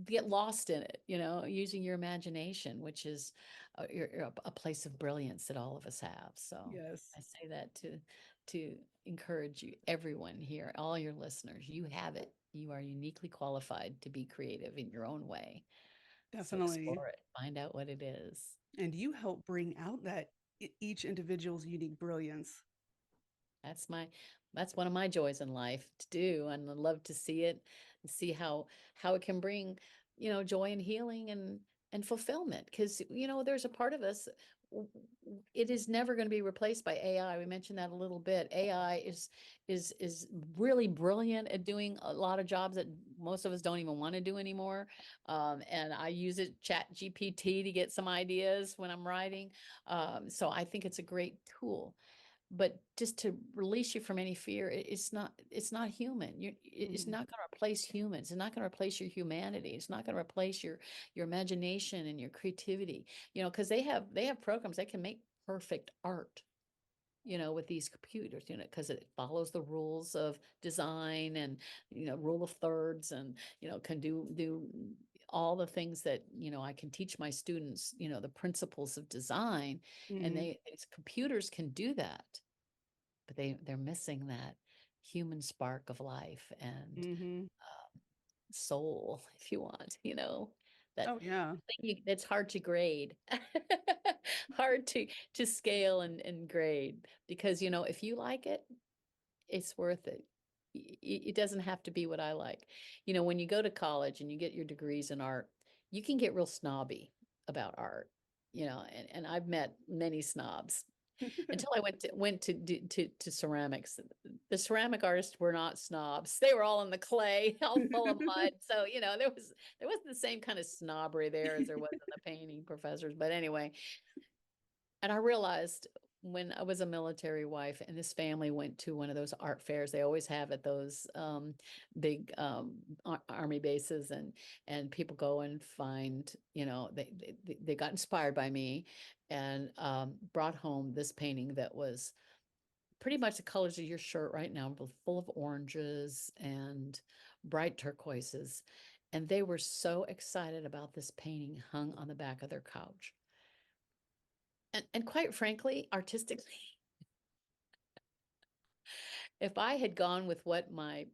get lost in it, using your imagination, which is a place of brilliance that all of us have. So Yes. I say that to encourage you, everyone here, all your listeners, you have it. You are uniquely qualified to be creative in your own way. So Definitely. explore it, find out what it is. And you help bring out that each individual's unique brilliance. That's my that's one of my joys in life to do, and I love to see it and see how it can bring, joy and healing and fulfillment. Because there's a part of us, it is never going to be replaced by AI. We mentioned that a little bit. AI is really brilliant at doing a lot of jobs that most of us don't even want to do anymore. And I use it, Chat GPT, to get some ideas when I'm writing. So I think it's a great tool, but just to release you from any fear, it's not human. It's Mhm. not going to replace humans. It's not going to replace your humanity. It's not going to replace your imagination and your creativity, because they have programs that can make perfect art, with these computers, because it follows the rules of design and, rule of thirds, and, can do all the things that, I can teach my students, the principles of design. And Mhm. these computers can do that, but they're missing that human spark of life and Mhm. soul, if you want, that Oh yeah. that's hard to grade, hard to scale and grade, because if you like it, it's worth it. It doesn't have to be what I like. When you go to college and you get your degrees in art, you can get real snobby about art, and I've met many snobs until I went to ceramics. The ceramic artists were not snobs. They were all in the clay, all full of mud. So, there wasn't the same kind of snobbery there as there was in the painting professors. But anyway, and I realized when I was a military wife and this family went to one of those art fairs they always have at those big army bases, and people go and find, they got inspired by me, and brought home this painting that was pretty much the colors of your shirt right now, full of oranges and bright turquoises. And they were so excited about this painting hung on the back of their couch. And quite frankly, artistically, if I had gone with what my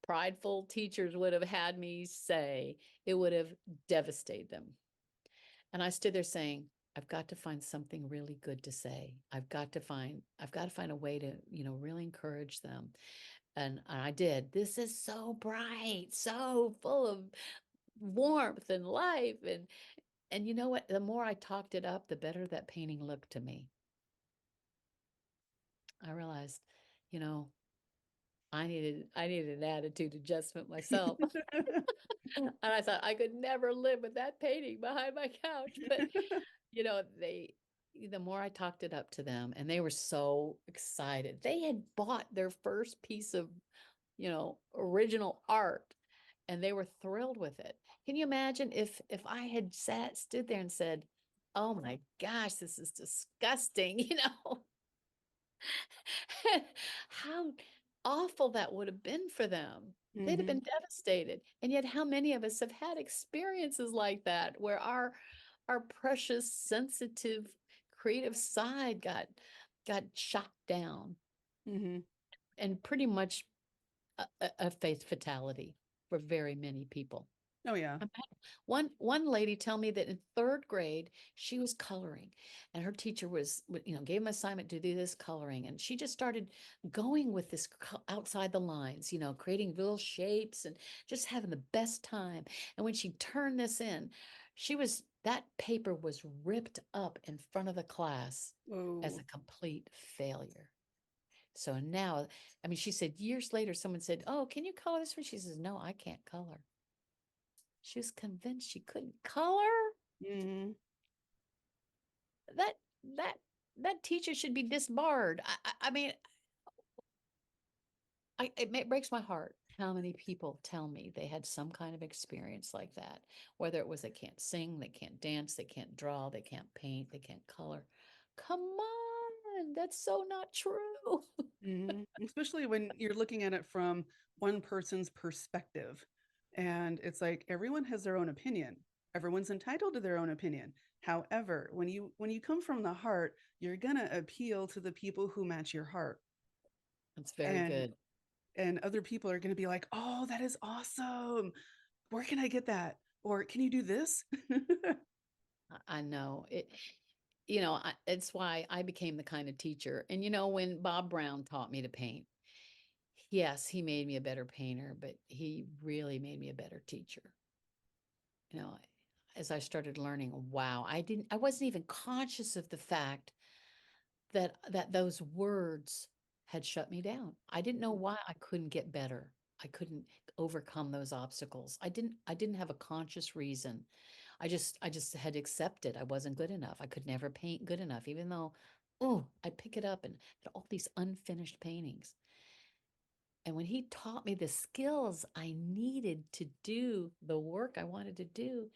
prideful teachers would have had me say, it would have devastated them. And I stood there saying, I've got to find something really good to say. I've got to find a way to, really encourage them. And I did. This is so bright, so full of warmth and life. And you know what? The more I talked it up, the better that painting looked to me. I realized, you know, I needed an attitude adjustment myself. And I thought I could never live with that painting behind my couch. But the more I talked it up to them, and they were so excited. They had bought their first piece of, original art, and they were thrilled with it. Can you imagine if I had stood there and said, "Oh my gosh, this is disgusting," how awful that would have been for them. They'd have Mhm. been devastated. And yet, how many of us have had experiences like that, where our precious, sensitive, creative side got shot down, Mhm. and pretty much a faith fatality for very many people. Oh yeah. I've had one lady tell me that in third grade she was coloring, and her teacher gave an assignment to do this coloring, and she just started going with this outside the lines, creating little shapes and just having the best time. And when she turned this in, that paper was ripped up in front of the class as Whoa. a complete failure. So now, I mean, she said years later, someone said, "Oh, can you color this one?" She says, "No, I can't color." She was convinced she couldn't color. Mhm. That that that teacher should be disbarred. I mean, it breaks my heart how many people tell me they had some kind of experience like that. Whether it was they can't sing, they can't dance, they can't draw, they can't paint, they can't color. Come on, that's so not true. Mhm. Especially when you're looking at it from one person's perspective. And it's like everyone has their own opinion. Everyone's entitled to their own opinion. However, when you come from the heart, you're going to appeal to the people who match your heart. That's very And good. and other people are going to be like, "Oh, that is awesome. Where can I get that?" Or can you do this? I know it. It's why I became the kind of teacher. And when Bob Brown taught me to paint, yes, he made me a better painter, but he really made me a better teacher. You know, as I started learning, wow, I wasn't even conscious of the fact that those words had shut me down. I didn't know why I couldn't get better. I couldn't overcome those obstacles. I didn't have a conscious reason. I just had accepted I wasn't good enough. I could never paint good enough, even though, oh, I'd pick it up and had all these unfinished paintings. And when he taught me the skills I needed to do the work I wanted to do,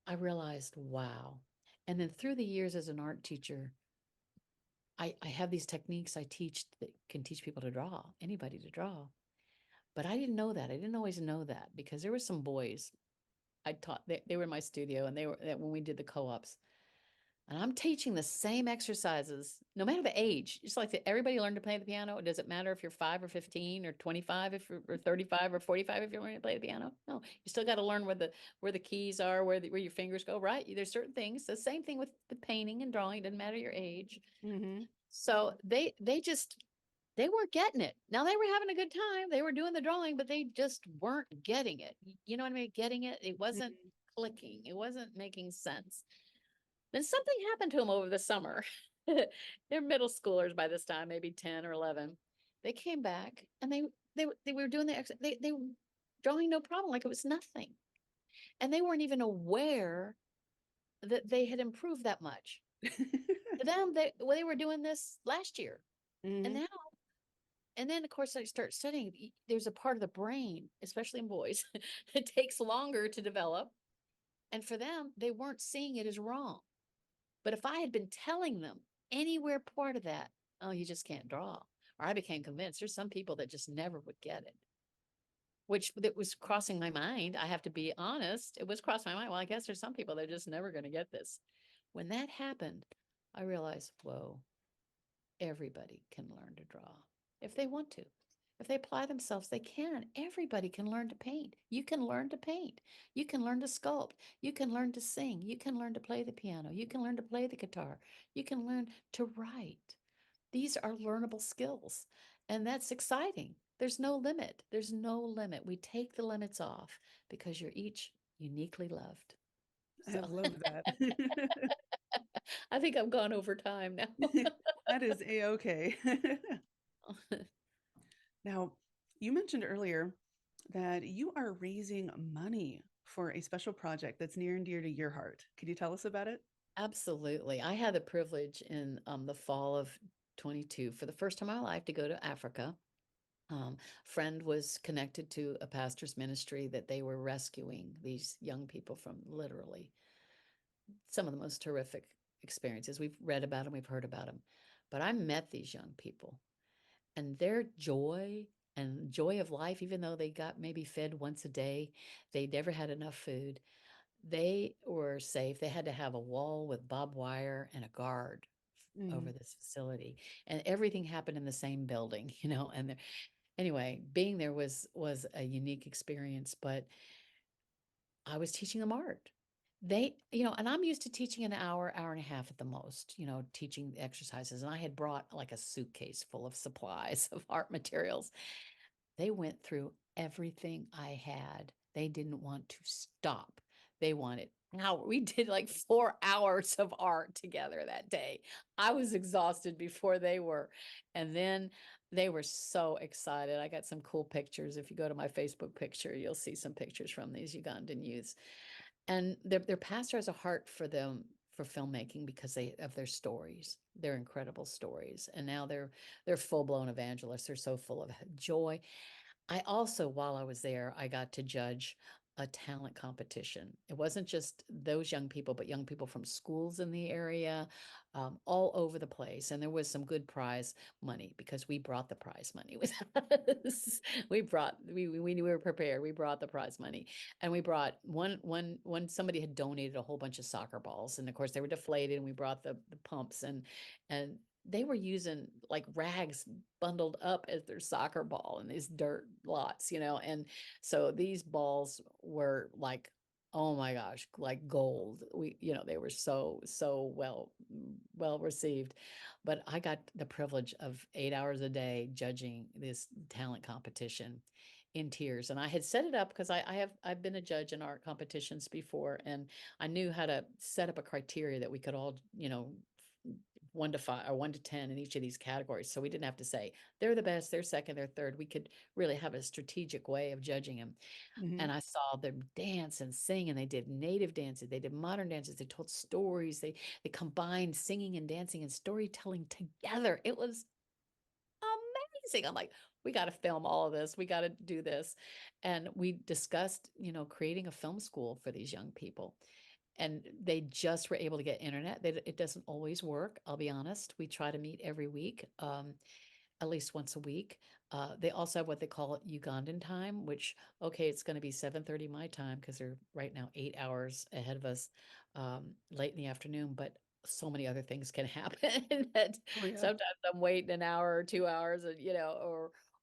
I realized, wow. And then through the years as an art teacher, I have these techniques I teach that can teach people to draw, anybody to draw. But I didn't know that. I didn't always know that because there were some boys I taught, they were in my studio and they were when we did the co-ops. And I'm teaching the same exercises, no matter the age. Just like everybody learned to play the piano. It doesn't matter if you're 5 or 15 or 25 if you're, or 35 or 45 if you're learning to play the piano. No, you still got to learn where the keys are, where your fingers go. Right? There's certain things. The same thing with the painting and drawing. It doesn't matter your age. Mm-hmm. So they weren't getting it. Now they were having a good time. They were doing the drawing, but they just weren't getting it. You know what I mean? Getting it. It wasn't clicking. It wasn't making sense. Then something happened to them over the summer. They're middle schoolers by this time, maybe 10 or 11. They came back and they were doing they were drawing no problem, like it was nothing. And they weren't even aware that they had improved that much. To them, they were doing this last year. And Mm-hmm. now, and then of course I start studying. There's a part of the brain, especially in boys, it takes longer to develop. And for them, they weren't seeing it as wrong. But if I had been telling them anywhere part of that, oh, you just can't draw. Or I became convinced there's some people that just never would get it, which that was crossing my mind. I have to be honest. It was crossing my mind. Well, I guess there's some people that are just never going to get this. When that happened, I realized, whoa, everybody can learn to draw if they want to. If they apply themselves, they can. Everybody can learn to paint. You can learn to paint. You can learn to sculpt. You can learn to sing. You can learn to play the piano. You can learn to play the guitar. You can learn to write. These are learnable skills. And that's exciting. There's no limit. There's no limit. We take the limits off because you're each uniquely loved. I So love that. I think I've gone over time now. That is a-okay. Now, you mentioned earlier that you are raising money for a special project that's near and dear to your heart. Could you tell us about it? Absolutely. I had the privilege in the fall of 22 for the first time in my life to go to Africa. Friend was connected to a pastor's ministry that they were rescuing these young people from literally some of the most horrific experiences. We've read about them, we've heard about them. But I met these young people and their joy and joy of life, even though they got maybe fed once a day, they never had enough food. They were safe. They had to have a wall with barbed wire and a guard over Mm. this facility, and everything happened in the same building, and anyway, being there was a unique experience, but I was teaching them art. And I'm used to teaching an hour, hour and a half at the most, teaching exercises. And I had brought like a suitcase full of supplies of art materials. They went through everything I had. They didn't want to stop. They wanted now we did like 4 hours of art together that day. I was exhausted before they were. And then they were so excited. I got some cool pictures. If you go to my Facebook picture, you'll see some pictures from these Ugandan youths. And their pastor has a heart for them for filmmaking because they of their stories. They're incredible stories. And now they're full-blown evangelists. They're so full of joy. I also, while I was there, I got to judge a talent competition. It wasn't just those young people, but young people from schools in the area, all over the place. And there was some good prize money because we brought the prize money with us. We were prepared. We brought the prize money, and we brought one somebody had donated a whole bunch of soccer balls, and of course they were deflated. And we brought the pumps and they were using like rags bundled up as their soccer ball in these dirt lots, and so these balls were like, oh my gosh, like gold. They were so well received. But I got the privilege of 8 hours a day judging this talent competition in tears. And I had set it up because I've been a judge in art competitions before, and I knew how to set up a criteria that we could all, 1 to 5 or 1 to 10 in each of these categories. So we didn't have to say they're the best, they're second, they're third. We could really have a strategic way of judging them. Hmm. And I saw them dance and sing, and they did native dances, they did modern dances, they told stories, they combined singing and dancing and storytelling together. It was amazing. I'm like, we got to film all of this. We got to do this. And we discussed, creating a film school for these young people. And they just were able to get internet. It doesn't always work. I'll be honest. We try to meet every week, at least once a week. They also have what they call Ugandan time, which, okay, it's going to be 7:30 my time because they're right now 8 hours ahead of us, late in the afternoon. But so many other things can happen that Oh yeah. sometimes I'm waiting an hour or 2 hours, and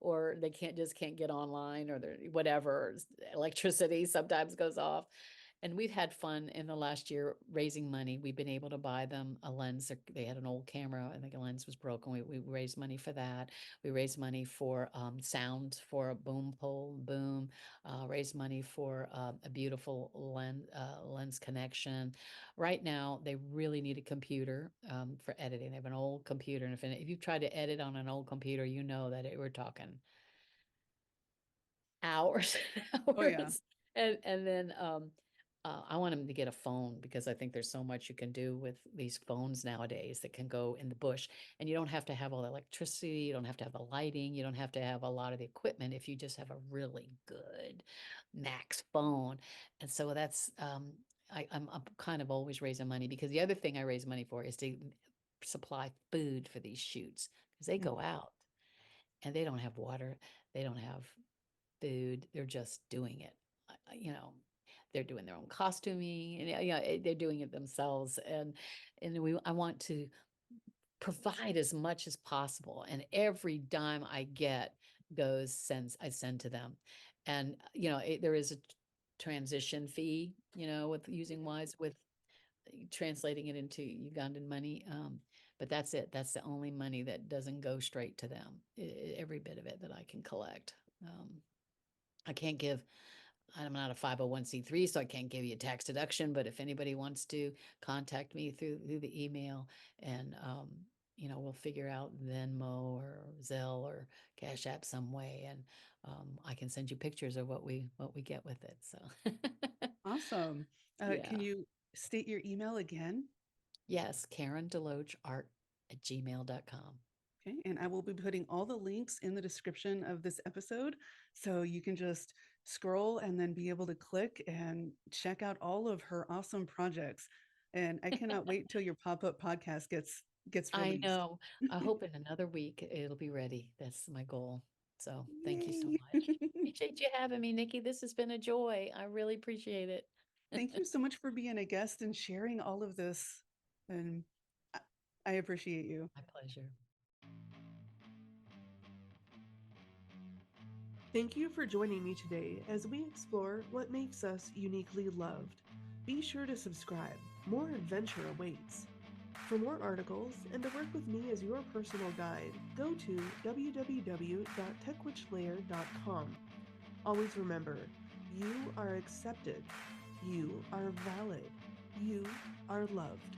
or they can't get online, or they're whatever. Electricity sometimes goes off. And we've had fun in the last year raising money. We've been able to buy them a lens. They had an old camera, and the lens was broken. We raised money for that. We raised money for sound for a boom pole, boom. Raised money for a beautiful lens connection. Right now, they really need a computer for editing. They have an old computer, and if you've tried to edit on an old computer, you know that we're talking hours and Oh yeah. hours. And then I want him to get a phone because I think there's so much you can do with these phones nowadays that can go in the bush, and you don't have to have all the electricity, you don't have to have the lighting, you don't have to have a lot of the equipment if you just have a really good Max phone. And so that's I'm kind of always raising money, because the other thing I raise money for is to supply food for these shoots, because they Mm. go out and they don't have water, they don't have food. They're just doing it. They're doing their own costuming, and they're doing it themselves. And I want to provide as much as possible. And every dime I get I send to them. And there is a transition fee, with using Wise, with translating it into Ugandan money. But that's it. That's the only money that doesn't go straight to them. Every bit of it that I can collect. I can't give, I'm not a 501(c)(3), so I can't give you a tax deduction. But if anybody wants to contact me through the email, and we'll figure out Venmo or Zelle or Cash App some way, and I can send you pictures of what we get with it. So Awesome. Can yeah, you state your email again? yes, Karen DeLoach art at gmail.com. Okay, and I will be putting all the links in the description of this episode, so you can just scroll and then be able to click and check out all of her awesome projects. And I cannot wait till your pop-up podcast gets I released. know. I hope in another week it'll be ready. That's my goal. So thank you so Yay. much. Appreciate you having me, Nikki. This has been a joy. I really appreciate it. Thank you so much for being a guest and sharing all of this. And I I appreciate you. My pleasure. Thank you for joining me today as we explore what makes us uniquely loved. Be sure to subscribe. More adventure awaits. For more articles and to work with me as your personal guide, go to www.techwitchlayer.com. Always remember, you are accepted, you are valid, you are loved.